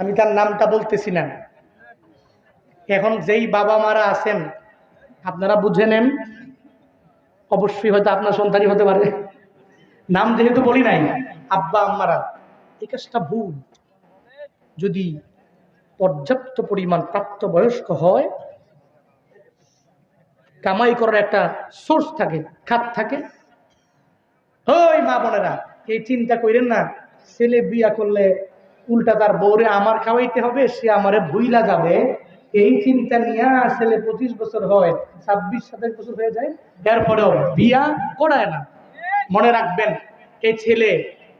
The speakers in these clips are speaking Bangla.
আমি তার নামটা বলতেছি না। এখন যেই বাবা মারা আছেন আপনারা বুঝে নেন, অবশ্যই হয়তো আপনার সন্তানই হতে পারে, নাম যেহেতু বলি নাই, আব্বা আম্মারা, এই কাজটা ভুল। যদি পর্যাপ্ত পরিমাণ প্রাপ্তবয়স্ক হয়, কামাই করার একটা সোর্স থাকে, খাত থাকে, ওই মা বোনেরা এই চিন্তা করেন না ছেলে বিয়া করলে উল্টা তার বউরে আমার খাওয়াইতে হবে, সে আমারে ভুইলা যাবে। এই চিন্তা নিয়ে ছেলে 25 বছর হয়, 26-27 বছর হয়ে যায়, এরপরেও বিয়া করায় না। মনে রাখবেন, এই ছেলে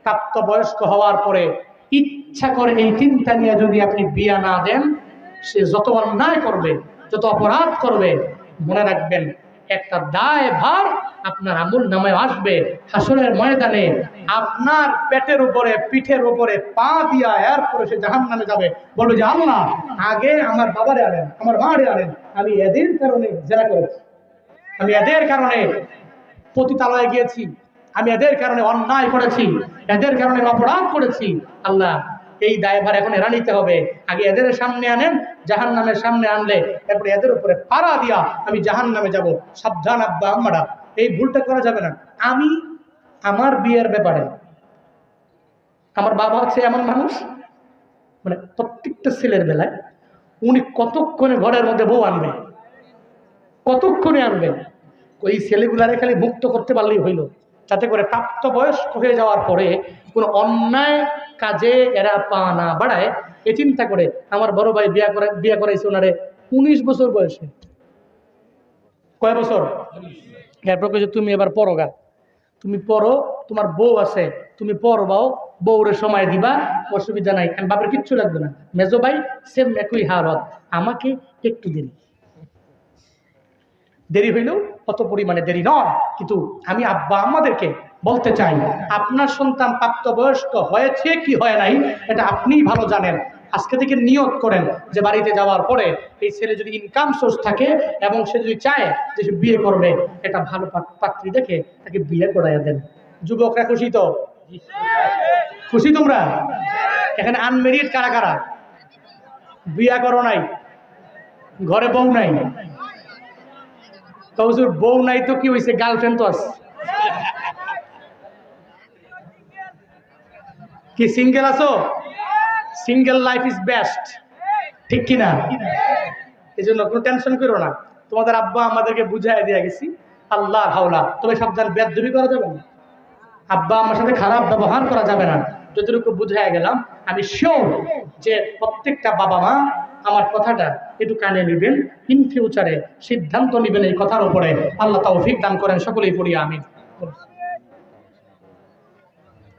প্রাপ্তবয়স্ক হওয়ার পরে ইচ্ছা করে এই চিন্তা নিয়ে যদি আপনি বিয়া না দেন, সে যত অন্যায় করবে, যত অপরাধ করবে, মনে রাখবেন একটা দায় ভার আপনার আমল নামায় আসবে। হাসরের ময়দানে আপনার পেটের উপরে, পিঠের উপরে পা দিয়া এরপরে সে জাহান্নামে যাবে, বলবে যে আল্লাহ, আগে আমার বাবারে আনেন, আমার মারে আনেন, আমি এদের কারণে জেনা করেছি, আমি এদের কারণে পতিতালয়ে গিয়েছি, আমি এদের কারণে অন্যায় করেছি, এদের কারণে অপরাধ করেছি। আল্লাহ, এই দায়ভার এখন এরা নিতে হবে। আগে এদের সামনে আনেন, জাহান্নামের সামনে আনলে এরপরে এদের উপরে পাড়া দিয়া আমি জাহান্নামে যাব। সাবধান আব্বা আম্মারা, এই ভুলটা করা যাবে না। আমি আমার বিয়ের ব্যাপারে, আমার বাবা হচ্ছে এমন মানুষ, মানে প্রত্যেকটা ছেলের বেলায় উনি কতক্ষণে ঘরের মধ্যে বউ আনবে, কতক্ষণে আনবে, ওই ছেলেগুলারে খালি মুক্ত করতে পারলেই হইল, যাতে করে প্রাপ্তবয়স্ক হয়ে যাওয়ার পরে কোনো অন্যায় কাজে এরা পা না বাড়ায়। এ চিন্তা করে আমার বড় ভাই বিয়া করাইছে ওনারে 19 বছর বয়সে। কয় বছর? এরপর কইছে তুমি এবার পড়ো গা, তুমি পড়ো, তোমার বউ আছে, তুমি পড়বাও, বউরে সময় দিবা, অসুবিধা নাই, বাবার কিচ্ছু লাগবে না। মেজো ভাই সেম একই হালত, আমাকে একটু দেরি হইলেও কত পরিমাণে দেরি নয়। কিন্তু আমি আব্বা আমাদেরকে বলতে চাই, আপনার সন্তান প্রাপ্তবয়স্ক হয়েছে কি হয় নাই এটা আপনিই ভালো জানেন। আজকে থেকে নিয়ত করেন যে বাড়িতে যাওয়ার পরে এই ছেলে যদি ইনকাম সোর্স থাকে এবং সে যদি চায় যে সে বিয়ে করবে, এটা ভালো পাত্রী দেখে তাকে বিয়ে করাইয়া দেন। যুবকরা খুশি তো? খুশি তোমরা? এখানে আনমেরিড কারা কারা? বিয়া করো নাই, ঘরে বউ নাই? বউ নাই তো কি হয়েছে, গার্লফ্রেন্ড তো আছে। কি সিঙ্গেল আছো? সিঙ্গেল লাইফ ইজ বেস্ট, ঠিক কিনা? এই জন্য কোনো টেনশন করো না, তোমাদের আব্বা আমাদেরকে বুঝাই দিয়ে গেছি, আল্লাহ হাওলা। তবে সাবধান, বেয়াদবি করা যাবে না, আব্বা আমার সাথে খারাপ ব্যবহার করা যাবে না। যতটুকু বুঝাই গেলাম, আমি শিওর যে প্রত্যেকটা বাবা মা আমার কথাটা একটু কানে নেবেন, ইন ফিউচারে সিদ্ধান্ত নেবেন এই কথার উপরে। আল্লাহ তৌফিক দান করেন, সকলেই পড়ি আমিন।